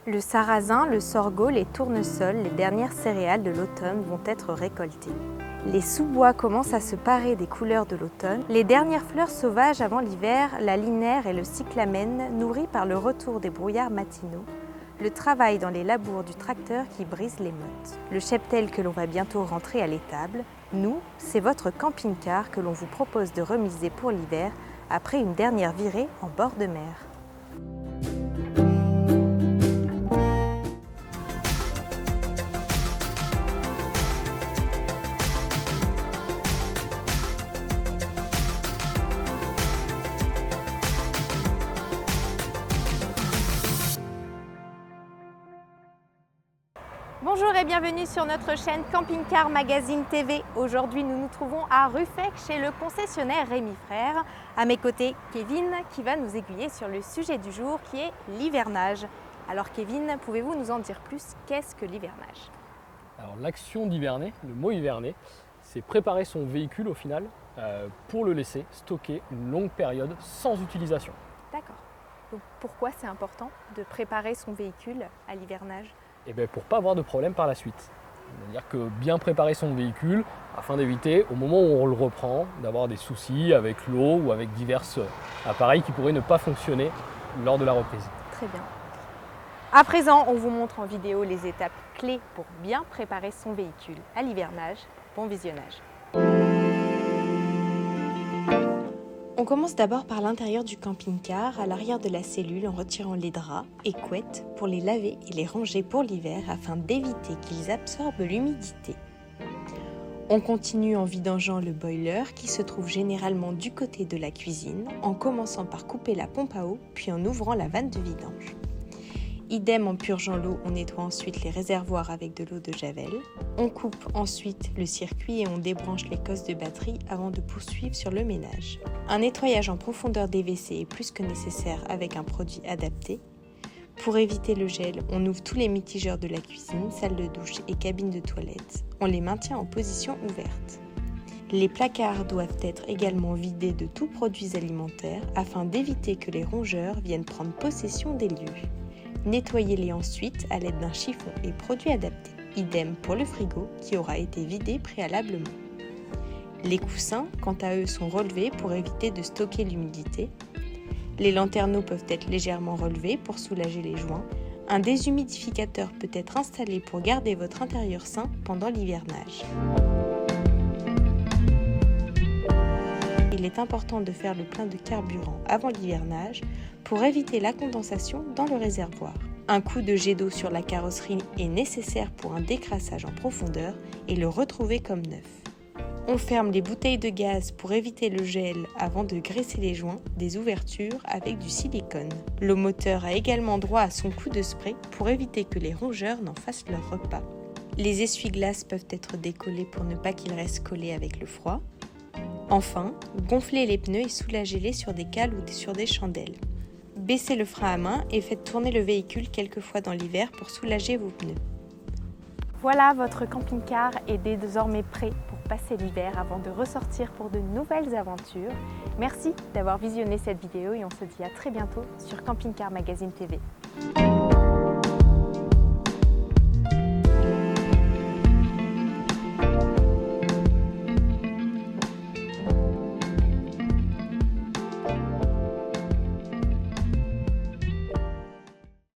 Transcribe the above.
Le sarrasin, le sorgho, les tournesols, les dernières céréales de l'automne vont être récoltées. Les sous-bois commencent à se parer des couleurs de l'automne. Les dernières fleurs sauvages avant l'hiver, la linaire et le cyclamen, nourris par le retour des brouillards matinaux. Le travail dans les labours du tracteur qui brise les mottes. Le cheptel que l'on va bientôt rentrer à l'étable. Nous, c'est votre camping-car que l'on vous propose de remiser pour l'hiver après une dernière virée en bord de mer. Bonjour et bienvenue sur notre chaîne Camping Car Magazine TV. Aujourd'hui, nous nous trouvons à Ruffec chez le concessionnaire Rémi Frères. À mes côtés, Kevin qui va nous aiguiller sur le sujet du jour qui est l'hivernage. Alors Kevin, pouvez-vous nous en dire plus? Qu'est-ce que l'hivernage? Alors l'action d'hiverner, le mot hiverner, c'est préparer son véhicule au final pour le laisser stocker une longue période sans utilisation. D'accord. Donc pourquoi c'est important de préparer son véhicule à l'hivernage? Et bien pour ne pas avoir de problème par la suite. C'est-à-dire que bien préparer son véhicule afin d'éviter au moment où on le reprend d'avoir des soucis avec l'eau ou avec divers appareils qui pourraient ne pas fonctionner lors de la reprise. Très bien. À présent, on vous montre en vidéo les étapes clés pour bien préparer son véhicule à l'hivernage. Bon visionnage. On commence d'abord par l'intérieur du camping-car, à l'arrière de la cellule en retirant les draps et couettes pour les laver et les ranger pour l'hiver afin d'éviter qu'ils absorbent l'humidité. On continue en vidangeant le boiler qui se trouve généralement du côté de la cuisine, en commençant par couper la pompe à eau puis en ouvrant la vanne de vidange. Idem en purgeant l'eau, on nettoie ensuite les réservoirs avec de l'eau de javel. On coupe ensuite le circuit et on débranche les cosses de batterie avant de poursuivre sur le ménage. Un nettoyage en profondeur des WC est plus que nécessaire avec un produit adapté. Pour éviter le gel, on ouvre tous les mitigeurs de la cuisine, salle de douche et cabine de toilette. On les maintient en position ouverte. Les placards doivent être également vidés de tout produits alimentaires afin d'éviter que les rongeurs viennent prendre possession des lieux. Nettoyez-les ensuite à l'aide d'un chiffon et produits adaptés. Idem pour le frigo qui aura été vidé préalablement. Les coussins, quant à eux, sont relevés pour éviter de stocker l'humidité. Les lanterneaux peuvent être légèrement relevés pour soulager les joints. Un déshumidificateur peut être installé pour garder votre intérieur sain pendant l'hivernage. Il est important de faire le plein de carburant avant l'hivernage pour éviter la condensation dans le réservoir. Un coup de jet d'eau sur la carrosserie est nécessaire pour un décrassage en profondeur et le retrouver comme neuf. On ferme les bouteilles de gaz pour éviter le gel avant de graisser les joints des ouvertures avec du silicone. Le moteur a également droit à son coup de spray pour éviter que les rongeurs n'en fassent leur repas. Les essuie-glaces peuvent être décollés pour ne pas qu'ils restent collés avec le froid. Enfin, gonflez les pneus et soulagez-les sur des cales ou sur des chandelles. Baissez le frein à main et faites tourner le véhicule quelques fois dans l'hiver pour soulager vos pneus. Voilà, votre camping-car est désormais prêt pour passer l'hiver avant de ressortir pour de nouvelles aventures. Merci d'avoir visionné cette vidéo et on se dit à très bientôt sur Camping Car Magazine TV.